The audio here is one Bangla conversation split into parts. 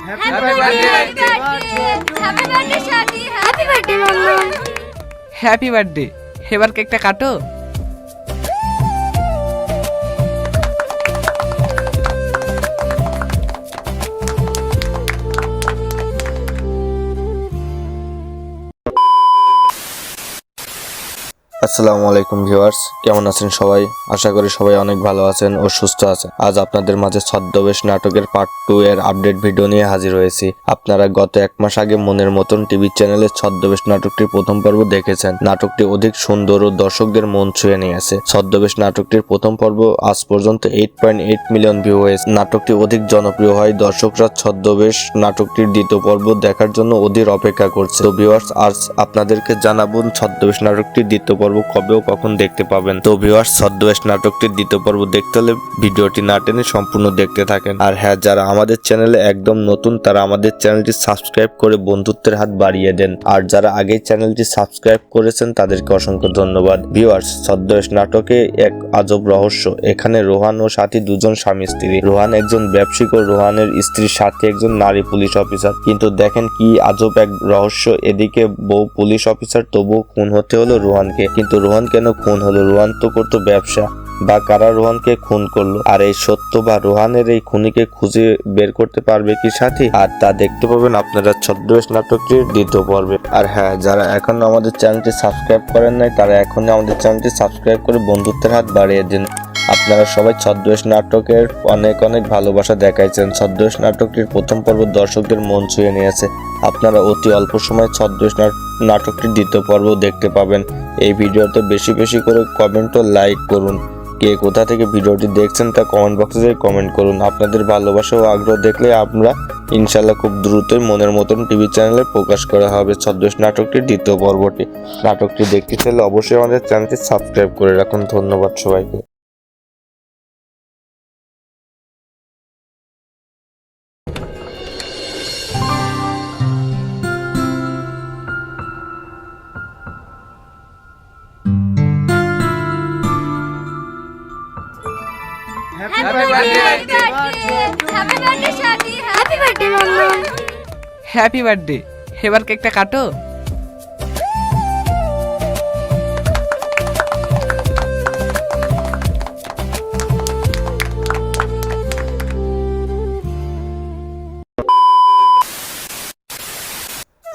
Happy birthday Shadi. Happy birthday Mama. Happy birthday. এবার কেকটা কাটো। আসসালামু আলাইকুম ভিউয়ার্স, কেমন আছেন সবাই? আশা করি সবাই অনেক ভালো আছেন ও সুস্থ আছেন। আজ আপনাদের মাঝে ছদ্মবেশ নাটকের পার্ট 2 এর আপডেট ভিডিও নিয়ে হাজির হয়েছি। আপনারা গত এক মাস আগে মনের মতন টিভি চ্যানেলে ছদ্মবেশ নাটকটির প্রথম পর্ব দেখেছেন। নাটকটি অধিক সুন্দর ও দর্শকদের মন ছুঁয়ে নিয়েছে। ছদ্মবেশ নাটকটির প্রথম পর্ব আজ পর্যন্ত 8.8 মিলিয়ন ভিউ হয়েছে। নাটকটি অধিক জনপ্রিয় হয়। দর্শকরা ছদ্মবেশ নাটকটির দ্বিতীয় পর্ব দেখার জন্য অধীর অপেক্ষা করছে। তো ভিউয়ার্স, আজ আপনাদেরকে জানাবো ছদ্মবেশ নাটকটির দ্বিতীয় পর্ব কবে ও কখন দেখতে পাবেন। তো ভিউয়ার্স, ছদ্মবেশ নাটকটির দ্বিতীয় পর্ব দেখতে হলে ভিডিওটি না টেনে সম্পূর্ণ দেখতে থাকেন। আর হ্যাঁ, যারা আমাদের চ্যানেলে একদম নতুন তারা আমাদের চ্যানেলটি সাবস্ক্রাইব করে বন্ধুত্বের হাত বাড়িয়ে দেন। আর যারা আগেই চ্যানেলটি সাবস্ক্রাইব করেছেন তাদেরকে অসংখ্য ধন্যবাদ। ভিউয়ার্স, ছদ্মবেশ নাটকে এক আজব রহস্য। এখানে রোহান ও সাথী দুজন স্বামী স্ত্রী। রোহান একজন ব্যবসায়িক ও রোহানের স্ত্রী সাথী একজন নারী পুলিশ অফিসার। কিন্তু দেখেন কি আজব এক রহস্য। এদিকে বউ পুলিশ অফিসার, তবুও খুন হতে হলো রোহানকে। কিন্তু রোহান কেন খুন হলো? রোহান তো করতো ব্যবসা। বা কারা রোহানকে খুন করলো? আর এই সত্য বা রোহানের এই খুনিকে খুঁজে বের করতে পারবে কি সাথী? আর তা দেখতে পাবেন আপনারা ছদ্মবেশ নাটকটির দ্বিতীয় পর্বে। আর হ্যাঁ, যারা এখনো আমাদের চ্যানেলটি সাবস্ক্রাইব করেন নাই তারা এখনই আমাদের চ্যানেলটি সাবস্ক্রাইব করে বন্ধুত্বের হাত বাড়িয়ে দিন। আপনারা সবাই ছদ্মবেশ নাটকের অনেক অনেক ভালোবাসা দেখাইছেন। ছদ্মবেশ নাটকটির প্রথম পর্ব দর্শকদের মন ছুঁয়ে নিয়েছে। আপনারা অতি অল্প সময় ছদ্মবেশ নাটকটির দ্বিতীয় পর্ব দেখতে পাবেন। এই ভিডিওতে বেশি বেশি করে কমেন্ট ও লাইক করুন। কে কোথা থেকে ভিডিওটি দেখছেন তা কমেন্ট বক্সে কমেন্ট করুন। আপনাদের ভালোবাসা ও আগ্রহ দেখলে আমরা ইনশাল্লাহ খুব দ্রুতই মনের মতন টিভি চ্যানেলে প্রকাশ করা হবে ছদ্মবেশ নাটকটির দ্বিতীয় পর্বটি। নাটকটি দেখতে চাইলে অবশ্যই আমাদের চ্যানেলটি সাবস্ক্রাইব করে রাখুন। ধন্যবাদ সবাইকে। Happy birthday Shadi. Happy birthday Mama. Happy birthday. এবার কেকটা কাটো।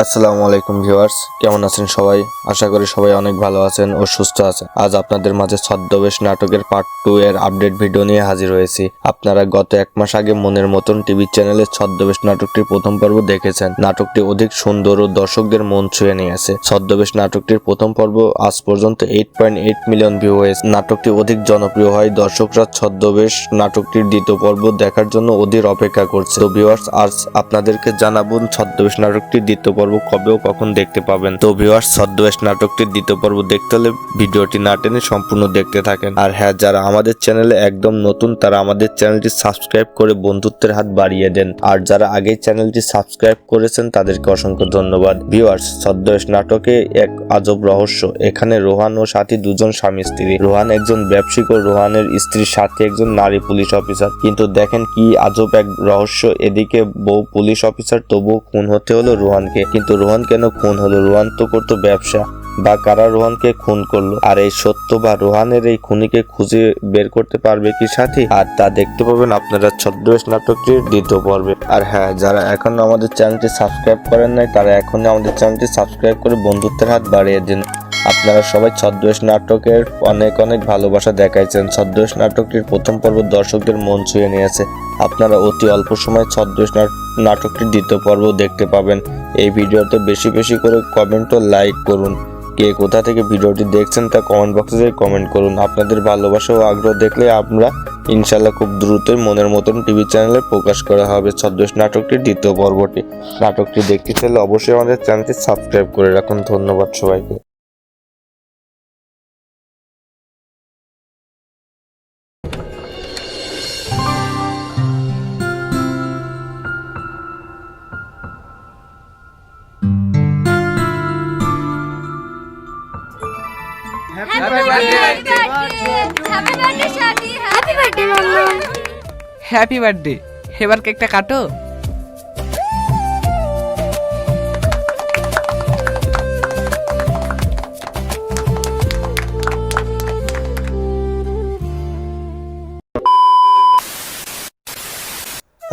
আসসালামু আলাইকুম ভিউয়ার্স, কেমন আছেন সবাই? আশা করি সবাই অনেক ভালো আছেন ও সুস্থ আছেন। আজ আপনাদের মাঝে ছদ্মবেশ নাটকের পার্ট 2 এর আপডেট ভিডিও নিয়ে হাজির হয়েছি। আপনারা গত এক মাস আগে মনের মতন টিভি চ্যানেলে ছদ্মবেশ নাটকটির প্রথম পর্ব দেখেছেন। নাটকটি অধিক সুন্দর ও দর্শকদের মন ছুঁয়ে নিয়েছে। ছদ্মবেশ নাটকটির প্রথম পর্ব আজ পর্যন্ত 8.8 মিলিয়ন ভিউ হয়েছে। নাটকটি অধিক জনপ্রিয় হয়। দর্শকরা ছদ্মবেশ নাটকটির দ্বিতীয় পর্ব দেখার জন্য অধীর অপেক্ষা করছে। তো ভিউয়ার্স, আজ আপনাদেরকে জানাবো ছদ্মবেশ নাটকটির দ্বিতীয় পর্ব কবে ও কখন দেখতে পাবেন। তো ভিউয়ার্স, ছদ্মবেশ নাটকটির দ্বিতীয় পর্ব দেখতে হলে ভিডিওটি না টেনে সম্পূর্ণ দেখতে থাকেন। আর হ্যাঁ, যারা আমাদের চ্যানেলে একদম নতুন তারা আমাদের চ্যানেলটি সাবস্ক্রাইব করে বন্ধুত্বের হাত বাড়িয়ে দেন। আর যারা আগেই চ্যানেলটি সাবস্ক্রাইব করেছেন তাদেরকে অসংখ্য ধন্যবাদ। ভিউয়ার্স, ছদ্মবেশ নাটকে এক আজব রহস্য। এখানে রোহান ও সাথী দুজন স্বামী স্ত্রী। রোহান একজন ব্যবসায়িক ও রোহানের স্ত্রী সাথী একজন নারী পুলিশ অফিসার। কিন্তু দেখেন কি আজব এক রহস্য। এদিকে বউ পুলিশ অফিসার, তবুও খুন হতে হলো রোহানকে। কিন্তু রোহান কেন খুন হলো? রোহান তো করতো ব্যবসা। বা কারা রোহানকে খুন করলো? আর এই সত্য বা রোহানের এই খুনিকে খুঁজে বের করতে পারবে কি সাথী? আর তা দেখতে পাবেন আপনারা ছদ্মবেশ নাটকটির দ্বিতীয় পর্বে। আর হ্যাঁ, যারা এখনো আমাদের চ্যানেলটি সাবস্ক্রাইব করেন নাই তারা এখনই আমাদের চ্যানেলটি সাবস্ক্রাইব করে বন্ধুত্বের হাত বাড়িয়ে দিন। আপনারা সবাই ছদ্মবেশ নাটকের অনেক অনেক ভালোবাসা দেখাইছেন। ছদ্মবেশ নাটকটির প্রথম পর্ব দর্শকদের মন ছুঁয়ে নিয়েছে। আপনারা অতি অল্প সময় ছদ্মবেশ নাটকটির দ্বিতীয় পর্ব দেখতে পাবেন। এই ভিডিওতে বেশি বেশি করে কমেন্ট ও লাইক করুন। কে কোথা থেকে ভিডিওটি দেখছেন তা কমেন্ট বক্সে কমেন্ট করুন। আপনাদের ভালোবাসা ও আগ্রহ দেখলে আমরা ইনশাল্লাহ খুব দ্রুতই মনের মতন টিভি চ্যানেলে প্রকাশ করা হবে ছদ্মবেশ নাটকটির দ্বিতীয় পর্বটি। নাটকটি দেখতে চাইলে অবশ্যই আমাদের চ্যানেলটি সাবস্ক্রাইব করে রাখুন। ধন্যবাদ সবাইকে। Happy birthday Shadi. Happy birthday Mama. Happy birthday. এবার কেকটা কাটো।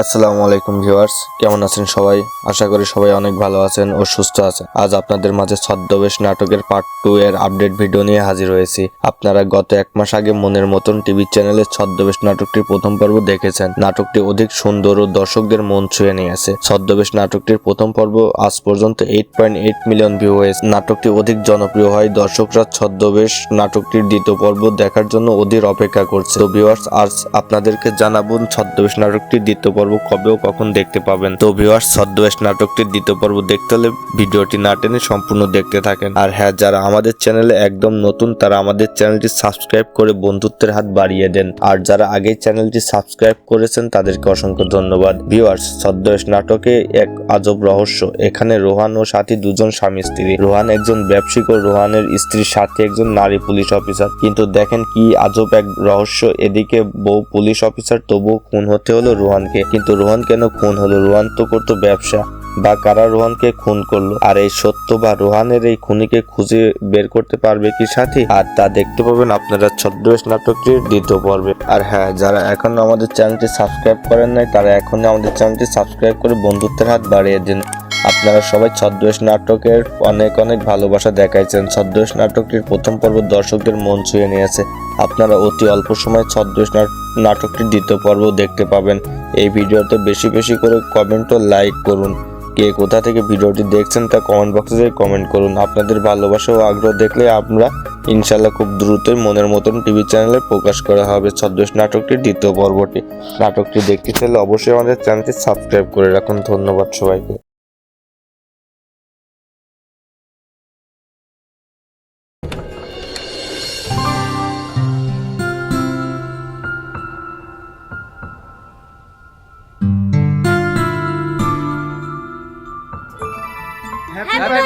আসসালামু আলাইকুম ভিউয়ার্স, কেমন আছেন সবাই? আশা করি সবাই অনেক ভালো আছেন ও সুস্থ আছেন। আজ আপনাদের মাঝে ছদ্মবেশ নাটকের পার্ট 2 এর আপডেট ভিডিও নিয়ে হাজির হয়েছি। আপনারা গত এক মাস আগে মনের মতন টিভি চ্যানেলে ছদ্মবেশ নাটকটির প্রথম পর্ব দেখেছেন। নাটকটি অধিক সুন্দর ও দর্শকদের মন ছুঁয়ে নিয়েছে। ছদ্মবেশ নাটকটির প্রথম পর্ব আজ পর্যন্ত 8.8 মিলিয়ন ভিউ হয়েছে। নাটকটি অধিক জনপ্রিয় হয়। দর্শকরা ছদ্মবেশ নাটকটির দ্বিতীয় পর্ব দেখার জন্য অধীর অপেক্ষা করছে। তো ভিউয়ার্স, আজ আপনাদেরকে জানাবো ছদ্মবেশ নাটকটির দ্বিতীয় পর্ব কবে ও কখন দেখতে পাবেন। তো ভিউয়ার্স, ছদ্মবেশ নাটকটির দ্বিতীয় পর্ব দেখতে হলে ভিডিওটি না টেনে সম্পূর্ণ দেখতে থাকেন। আর হ্যাঁ, যারা আমাদের চ্যানেলে একদম নতুন তারা আমাদের চ্যানেলটি সাবস্ক্রাইব করে বন্ধুত্বের হাত বাড়িয়ে দেন। আর যারা আগেই চ্যানেলটি সাবস্ক্রাইব করেছেন তাদেরকে অসংখ্য ধন্যবাদ। ভিউয়ার্স, ছদ্মবেশ নাটকে এক আজব রহস্য। এখানে রোহান ও সাথী দুজন স্বামী স্ত্রী। রোহান একজন ব্যবসায়িক ও রোহানের স্ত্রী সাথী একজন নারী পুলিশ অফিসার। কিন্তু দেখেন কি আজব এক রহস্য। এদিকে বউ পুলিশ অফিসার, তবুও খুন হতে হলো রোহানকে। কিন্তু রোহান কেন খুন হলো? রোহান তো করতো ব্যবসা। বা কারা রোহানকে খুন করলো? আর এই সত্য বা রোহানের এই খুনিকে খুঁজে বের করতে পারবে কি সাথী? আর তা দেখতে পাবেন আপনারা ছদ্মবেশ নাটকটির দ্বিতীয় পর্বে। আর হ্যাঁ, যারা এখনো আমাদের চ্যানেলটি সাবস্ক্রাইব করেন নাই তারা এখনই আমাদের চ্যানেলটি সাবস্ক্রাইব করে বন্ধুত্বের হাত বাড়িয়ে দিন। আপনারা সবাই ছদ্মবেশ নাটকের অনেক অনেক ভালোবাসা দেখাইছেন। ছদ্মবেশ নাটকটির প্রথম পর্ব দর্শকদের মন ছুঁয়ে নিয়েছে। আপনারা অতি অল্প সময়ে ছদ্মবেশ নাটকটির দ্বিতীয় পর্ব দেখতে পাবেন। এই ভিডিওতে বেশি বেশি করে কমেন্ট ও লাইক করুন। কে কোথা থেকে ভিডিওটি দেখছেন তা কমেন্ট বক্সে কমেন্ট করুন। আপনাদের ভালোবাসা ও আগ্রহ দেখলে আমরা ইনশাল্লাহ খুব দ্রুতই মনের মতন টিভি চ্যানেলে প্রকাশ করা হবে ছদ্মবেশ নাটকটির দ্বিতীয় পর্বটি। নাটকটি দেখতে চাইলে অবশ্যই আমাদের চ্যানেলটি সাবস্ক্রাইব করে রাখুন। ধন্যবাদ সবাইকে। Happy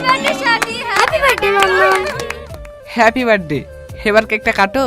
birthday, Shadi. Happy birthday, Mama. Happy birthday. এবার কেকটা কাটো।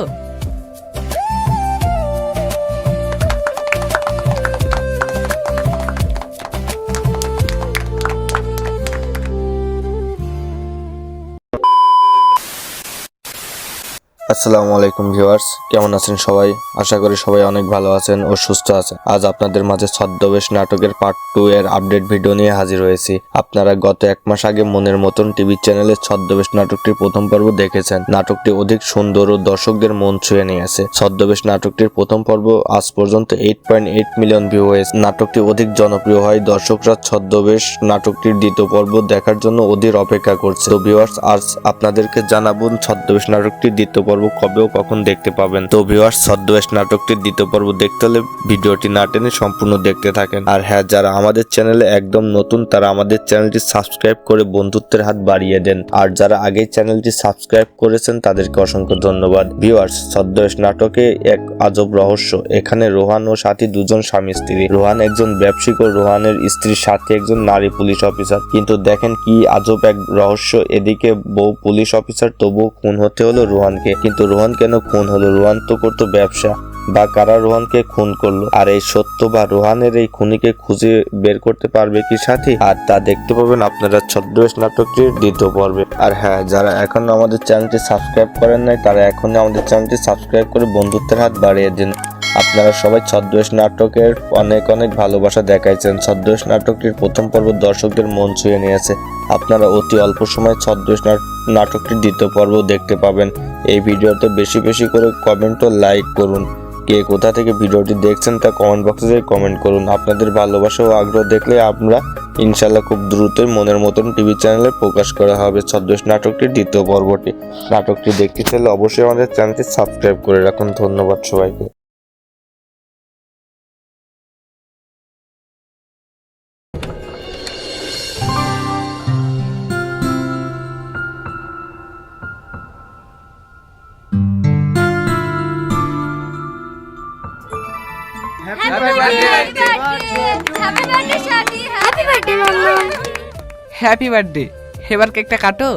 আসসালামু আলাইকুম ভিউয়ার্স, কেমন আছেন সবাই? আশা করি সবাই অনেক ভালো আছেন ও সুস্থ আছেন। আজ আপনাদের মাঝে ছদ্মবেশ নাটকের পার্ট 2 এর আপডেট ভিডিও নিয়ে হাজির হয়েছি। আপনারা গত এক মাস আগে মনের মতন টিভি চ্যানেলে ছদ্মবেশ নাটকটির প্রথম পর্ব দেখেছেন। নাটকটি অধিক সুন্দর ও দর্শকদের মন ছুঁয়ে নিয়েছে। ছদ্মবেশ নাটকটির প্রথম পর্ব আজ পর্যন্ত 8.8 মিলিয়ন ভিউ হয়েছে। নাটকটি অধিক জনপ্রিয় হয়। দর্শকরা ছদ্মবেশ নাটকটির দ্বিতীয় পর্ব দেখার জন্য অধীর অপেক্ষা করছে। তো ভিউয়ার্স, আজ আপনাদেরকে জানাবো ছদ্মবেশ নাটকটির দ্বিতীয় পর্ব কবে ও কখন দেখতে পাবেন। তো ভিউয়ার্স, ছদ্মবেশ নাটকটির দ্বিতীয় পর্ব দেখতে হলে ভিডিওটি না টেনে সম্পূর্ণ দেখতে থাকেন। আর হ্যাঁ, যারা আমাদের চ্যানেলে একদম নতুন তারা আমাদের চ্যানেলটি সাবস্ক্রাইব করে বন্ধুত্বের হাত বাড়িয়ে দেন। আর যারা আগেই চ্যানেলটি সাবস্ক্রাইব করেছেন তাদেরকে অসংখ্য ধন্যবাদ। ভিউয়ার্স, ছদ্মবেশ নাটকে এক আজব রহস্য। এখানে রোহান ও সাথী দুজন স্বামী স্ত্রী। রোহান একজন ব্যবসায়িক ও রোহানের স্ত্রী সাথী একজন নারী পুলিশ অফিসার। কিন্তু দেখেন কি আজব এক রহস্য। এদিকে বউ পুলিশ অফিসার, তবুও খুন হতে হলো রোহানকে। কিন্তু রোহান কেন খুন হলো? রোহান তো করতো ব্যবসা। বা কারা রোহানকে খুন করলো? আর এই সত্য বা রোহানের এই খুনিকে খুঁজে বের করতে পারবে কি সাথী? আর তা দেখতে পাবেন আপনারা ছদ্মবেশ নাটকটির দ্বিতীয় পর্বে। আর হ্যাঁ, যারা এখনো আমাদের চ্যানেলটি সাবস্ক্রাইব করেন নাই তারা এখনই আমাদের চ্যানেলটি সাবস্ক্রাইব করে বন্ধুত্বের হাত বাড়িয়ে দিন। আপনারা সবাই ছদ্মবেশ নাটকের অনেক অনেক ভালোবাসা দেখাইছেন। ছদ্মবেশ নাটকটির প্রথম পর্ব দর্শকদের মন ছুঁয়ে নিয়েছে। আপনারা অতি অল্প সময়ে ছদ্মবেশ নাটকটির দ্বিতীয় পর্ব দেখতে পাবেন। এই ভিডিওতে বেশি বেশি করে কমেন্ট ও লাইক করুন। কে কোথা থেকে ভিডিওটি দেখছেন তা কমেন্ট বক্সে কমেন্ট করুন। আপনাদের ভালোবাসা ও আগ্রহ দেখলে আমরা ইনশাল্লাহ খুব দ্রুতই মনের মতন টিভি চ্যানেলে প্রকাশ করা হবে ছদ্মবেশ নাটকটির দ্বিতীয় পর্বটি। নাটকটি দেখতে চাইলে অবশ্যই আমাদের চ্যানেলটি সাবস্ক্রাইব করে রাখুন। ধন্যবাদ সবাইকে। Happy birthday, Shadi. Happy birthday, Mama. Happy birthday. এবার কেকটা কাটো।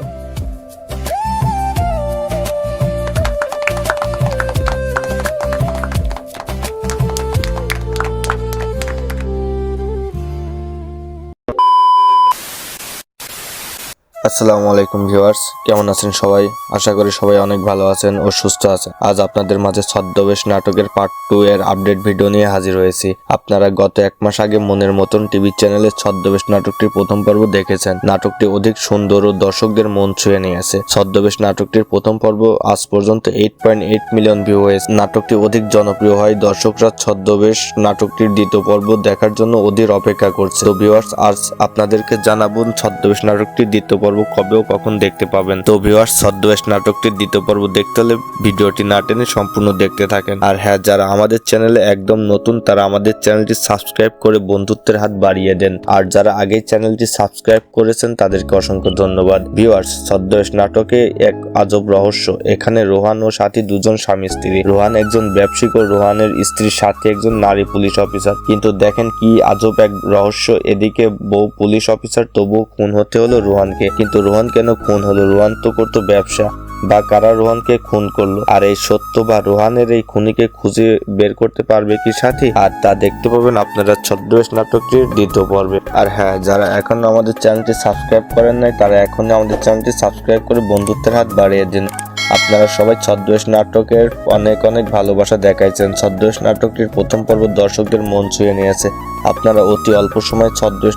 আসসালামু আলাইকুম ভিউয়ার্স, কেমন আছেন সবাই? আশা করি সবাই অনেক ভালো আছেন ও সুস্থ আছেন। আজ আপনাদের মাঝে ছদ্মবেশ নাটকের পার্ট 2 এর আপডেট ভিডিও নিয়ে হাজির হয়েছি। আপনারা গত এক মাস আগে মনের মতন টিভি চ্যানেলে ছদ্মবেশ নাটকটির প্রথম পর্ব দেখেছেন। নাটকটি অধিক সুন্দর ও দর্শকদের মন ছুঁয়ে নিয়েছে। ছদ্মবেশ নাটকটির প্রথম পর্ব আজ পর্যন্ত 8.8 মিলিয়ন ভিউ হয়েছে। নাটকটি অধিক জনপ্রিয় হয়। দর্শকরা ছদ্মবেশ নাটকটির দ্বিতীয় পর্ব দেখার জন্য অধীর অপেক্ষা করছে। তো ভিউয়ার্স, আজ আপনাদেরকে জানাবো ছদ্মবেশ নাটকটির দ্বিতীয় পর্ব কবে ও কখন দেখতে পাবেন। তো ভিউয়ার্স, ছদ্মবেশ নাটকটির দ্বিতীয় পর্ব দেখতে হলে ভিডিওটি না টেনে সম্পূর্ণ দেখতে থাকেন। আর হ্যাঁ, যারা আমাদের চ্যানেলে একদম নতুন তারা আমাদের চ্যানেলটি সাবস্ক্রাইব করে বন্ধুত্বের হাত বাড়িয়ে দেন। আর যারা আগেই চ্যানেলটি সাবস্ক্রাইব করেছেন তাদেরকে অসংখ্য ধন্যবাদ। ভিউয়ার্স, ছদ্মবেশ নাটকে এক আজব রহস্য। এখানে রোহান ও সাথী দুজন স্বামী স্ত্রী। রোহান একজন ব্যবসায়িক ও রোহানের স্ত্রীর সাথে একজন নারী পুলিশ অফিসার। কিন্তু দেখেন কি আজব এক রহস্য। এদিকে বউ পুলিশ অফিসার, তবুও খুন হতে হলো রোহানকে। কিন্তু রোহান কেন খুন হলো? রোহান তো করতো ব্যবসা, বা কারা রোহানকে খুন করলো? আর এই সত্য বা রোহানের এই খুনিকে খুঁজে বের করতে পারবে কি সাথী? আর তা দেখতে পাবেন আপনারা ছদ্মবেশ নাটকটির দ্বিতীয় পর্বে। আর হ্যাঁ, যারা এখনো আমাদের চ্যানেলটি সাবস্ক্রাইব করেন নাই তারা এখনই আমাদের চ্যানেলটি সাবস্ক্রাইব করে বন্ধুত্বের হাত বাড়িয়ে দিন। আপনারা সবাই ছদ্মবেশ নাটকের অনেক অনেক ভালোবাসা দেখাইছেন। ছদ্মবেশ নাটকটির প্রথম পর্ব দর্শকদের মন ছুঁয়ে নিয়েছে। আপনারা অতি অল্প সময়ে ছদ্মবেশ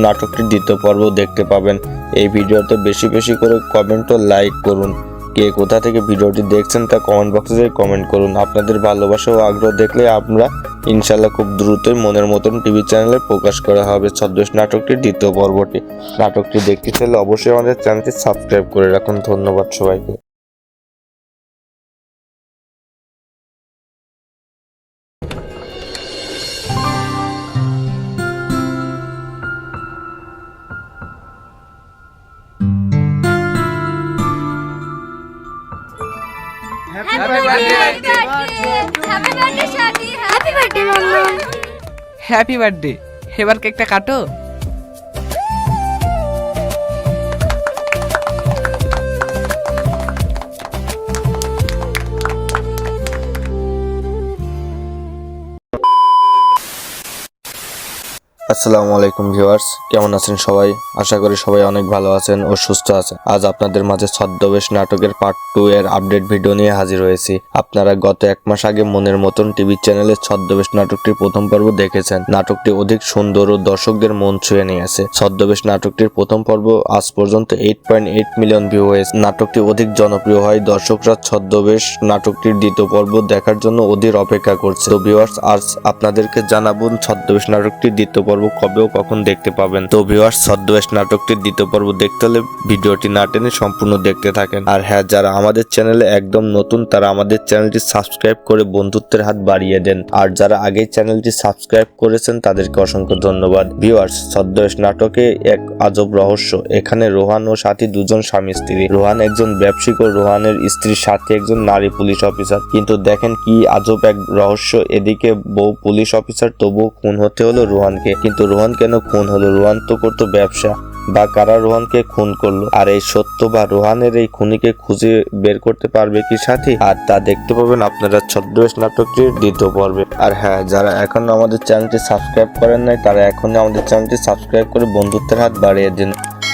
নাটকটির দ্বিতীয় পর্ব দেখতে পাবেন। এই ভিডিওতে বেশি বেশি করে কমেন্ট ও লাইক করুন। কে কোথা থেকে ভিডিওটি দেখছেন তা কমেন্ট বক্সে কমেন্ট করুন। আপনাদের ভালোবাসা ও আগ্রহ দেখলে আমরা ইনশাল্লাহ খুব দ্রুতই মনের মতন টিভি চ্যানেলে প্রকাশ করা হবে ছদ্মবেশ নাটকটির দ্বিতীয় পর্বটি। নাটকটি দেখতে চাইলে অবশ্যই আমাদের চ্যানেলটি সাবস্ক্রাইব করে রাখুন। ধন্যবাদ সবাইকে। Happy birthday, Shadi. Happy birthday, Mama. Happy birthday. এবার কেকটা কাটো। আসসালামু আলাইকুম ভিউয়ার্স, কেমন আছেন সবাই? আশা করি সবাই অনেক ভালো আছেন ও সুস্থ আছেন। আজ আপনাদের মাঝে ছদ্মবেশ নাটকের পার্ট 2 এর আপডেট ভিডিও নিয়ে হাজির হয়েছি। আপনারা গত এক মাস আগে মনের মতন টিভি চ্যানেলে ছদ্মবেশ নাটকটির প্রথম পর্ব দেখেছেন। নাটকটি অধিক সুন্দর ও দর্শকদের মন ছুঁয়ে নিয়েছে। ছদ্মবেশ নাটকটির প্রথম পর্ব আজ পর্যন্ত 8.8 মিলিয়ন ভিউ হয়েছে। নাটকটি অধিক জনপ্রিয় হয়। দর্শকরা ছদ্মবেশ নাটকটির দ্বিতীয় পর্ব দেখার জন্য অধীর অপেক্ষা করছে। তো ভিউয়ার্স, আজ আপনাদেরকে জানাবো ছদ্মবেশ নাটকটির দ্বিতীয় পর্ব কবে ও কখন দেখতে পাবেন। তো ভিউয়ার্স, ছদ্মবেশ নাটকটির দ্বিতীয় পর্ব দেখতে হলে ভিডিওটি না টেনে সম্পূর্ণ দেখতে থাকেন। আর হ্যাঁ, যারা আমাদের চ্যানেলে একদম নতুন তারা আমাদের চ্যানেলটি সাবস্ক্রাইব করে বন্ধুত্বের হাত বাড়িয়ে দেন। আর যারা আগেই চ্যানেলটি সাবস্ক্রাইব করেছেন তাদেরকে অসংখ্য ধন্যবাদ। ভিউয়ার্স, ছদ্মবেশ নাটকে এক আজব রহস্য। এখানে রোহান ও সাথী দুজন স্বামী স্ত্রী। রোহান একজন ব্যবসায়িক ও রোহানের স্ত্রীর সাথে একজন নারী পুলিশ অফিসার। কিন্তু দেখেন কি আজব এক রহস্য। এদিকে বউ পুলিশ অফিসার, তবুও খুন হতে হলো রোহানকে। কিন্তু রোহান কেন খুন হলো? রোহান তো করতো ব্যবসা, বা কারা রোহানকে খুন করলো? আর এই সত্য বা রোহানের এই খুনিকে খুঁজে বের করতে পারবে কি সাথী? আর তা দেখতে পাবেন আপনারা ছদ্মবেশ নাটকটির দ্বিতীয় পর্বে। আর হ্যাঁ, যারা এখনো আমাদের চ্যানেলটি সাবস্ক্রাইব করেন নাই তারা এখনই আমাদের চ্যানেলটি সাবস্ক্রাইব করে বন্ধুত্বের হাত বাড়িয়ে দিন।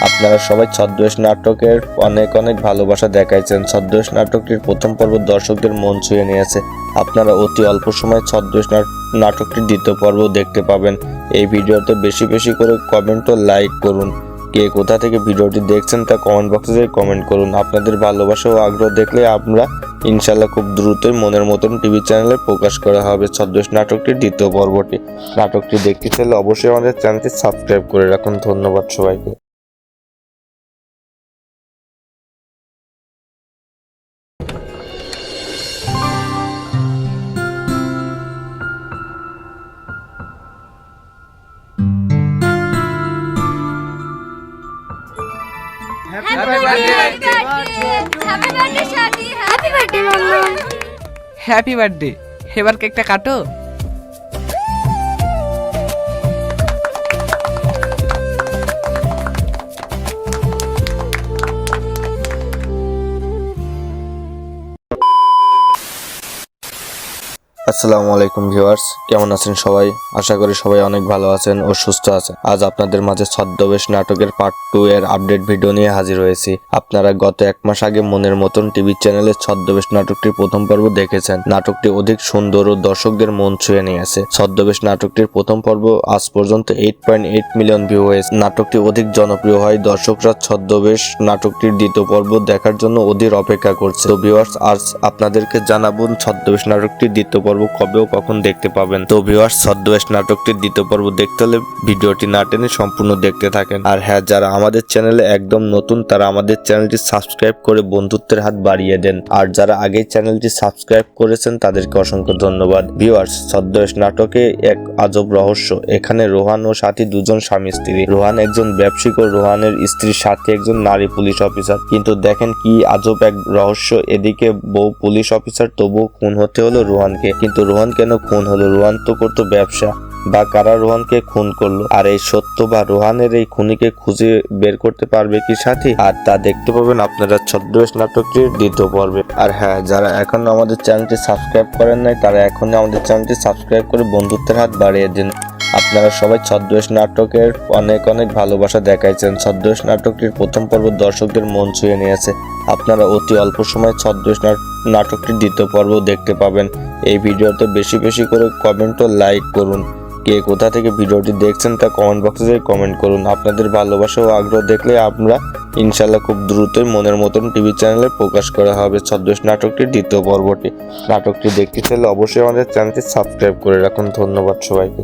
আপনারা সবাই ছদ্মবেশ নাটকের অনেক অনেক ভালোবাসা দেখাইছেন। ছদ্মবেশ নাটকটির প্রথম পর্ব দর্শকদের মন ছুঁয়ে নিয়েছে। আপনারা অতি অল্প সময়ে ছদ্মবেশ নাটকটির দ্বিতীয় পর্ব দেখতে পাবেন। এই ভিডিওতে বেশি বেশি করে কমেন্ট ও লাইক করুন। কে কোথা থেকে ভিডিওটি দেখছেন তা কমেন্ট বক্সে কমেন্ট করুন। আপনাদের ভালোবাসা ও আগ্রহ দেখলে আমরা ইনশাল্লাহ খুব দ্রুতই মনের মতন টিভি চ্যানেলে প্রকাশ করা হবে ছদ্মবেশ নাটকটির দ্বিতীয় পর্বটি। নাটকটি দেখতে চাইলে অবশ্যই আমাদের চ্যানেলটি সাবস্ক্রাইব করে রাখুন। ধন্যবাদ সবাইকে। Happy birthday, Shadi. Happy birthday, Mama. Happy birthday. এবার কেকটা কাটো। আসসালামু আলাইকুম ভিউয়ার্স, কেমন আছেন সবাই? আশা করি সবাই অনেক ভালো আছেন ও সুস্থ আছেন। আজ আপনাদের মাঝে ছদ্মবেশ নাটকের পার্ট 2 এর আপডেট ভিডিও নিয়ে হাজির হয়েছি। আপনারা গত এক মাস আগে মনের মতন টিভি চ্যানেলে ছদ্মবেশ নাটকটির প্রথম পর্ব দেখেছেন। নাটকটি অধিক সুন্দর ও দর্শকদের মন ছুঁয়ে নিয়েছে। ছদ্মবেশ নাটকটির প্রথম পর্ব আজ পর্যন্ত 8.8 মিলিয়ন ভিউ হয়েছে। নাটকটি অধিক জনপ্রিয় হয়, দর্শকরা ছদ্মবেশ নাটকটির দ্বিতীয় পর্ব দেখার জন্য অধীর অপেক্ষা করছে। তো ভিউয়ার্স, আজ আপনাদেরকে জানাবো ছদ্মবেশ নাটকটির দ্বিতীয় পর্ব কবে ও কখন দেখতে পাবেন। তো ভিউয়ার্স, ছদ্মবেশ নাটকটির দ্বিতীয় পর্ব দেখতে হলে ভিডিওটি না টেনে সম্পূর্ণ দেখতে থাকেন। আর হ্যাঁ, যারা আমাদের চ্যানেলে একদম নতুন তারা আমাদের চ্যানেলটি সাবস্ক্রাইব করে বন্ধুত্বের হাত বাড়িয়ে দেন। আর যারা আগেই চ্যানেলটি সাবস্ক্রাইব করেছেন তাদেরকে অসংখ্য ধন্যবাদ। ভিউয়ার্স, ছদ্মবেশ নাটকে এক আজব রহস্য। এখানে রোহান ও সাথী দুজন স্বামী স্ত্রী। রোহান একজন ব্যবসায়িক ও রোহানের স্ত্রী সাথী একজন নারী পুলিশ অফিসার। কিন্তু দেখেন কি আজব এক রহস্য, এদিকে বউ পুলিশ অফিসার, তবুও খুন হতে হলো রোহানকে। কিন্তু রোহান কেন খুন হলো? রোহান তো করতো ব্যবসা, বা কারা রোহানকে খুন করলো? আর এই সত্য বা রোহানের এই খুনিকে খুঁজে বের করতে পারবে কি সাথী? আর তা দেখতে পাবেন আপনারা ছদ্মবেশ নাটকটির দ্বিতীয় পর্বে। আর হ্যাঁ, যারা এখনো আমাদের চ্যানেলটি সাবস্ক্রাইব করেন নাই তারা এখনই আমাদের চ্যানেলটি সাবস্ক্রাইব করে বন্ধুত্বের হাত বাড়িয়ে দিন। আপনারা সবাই ছদ্মবেশ নাটকের অনেক অনেক ভালোবাসা দেখাইছেন। ছদ্মবেশ নাটকটির প্রথম পর্ব দর্শকদের মন ছুঁয়ে নিয়েছে। আপনারা অতি অল্প সময়ে ছদ্মবেশ নাটকটির দ্বিতীয় পর্ব দেখতে পাবেন। এই ভিডিওতে বেশি বেশি করে কমেন্ট ও লাইক করুন। কে কোথা থেকে ভিডিওটি দেখছেন তা কমেন্ট বক্সে কমেন্ট করুন। আপনাদের ভালোবাসা ও আগ্রহ দেখলে আমরা ইনশাল্লাহ খুব দ্রুতই মনের মতন টিভি চ্যানেলে প্রকাশ করা হবে ছদ্মবেশ নাটকটির দ্বিতীয় পর্বটি। নাটকটি দেখতে চাইলে অবশ্যই আমাদের চ্যানেলটি সাবস্ক্রাইব করে রাখুন। ধন্যবাদ সবাইকে।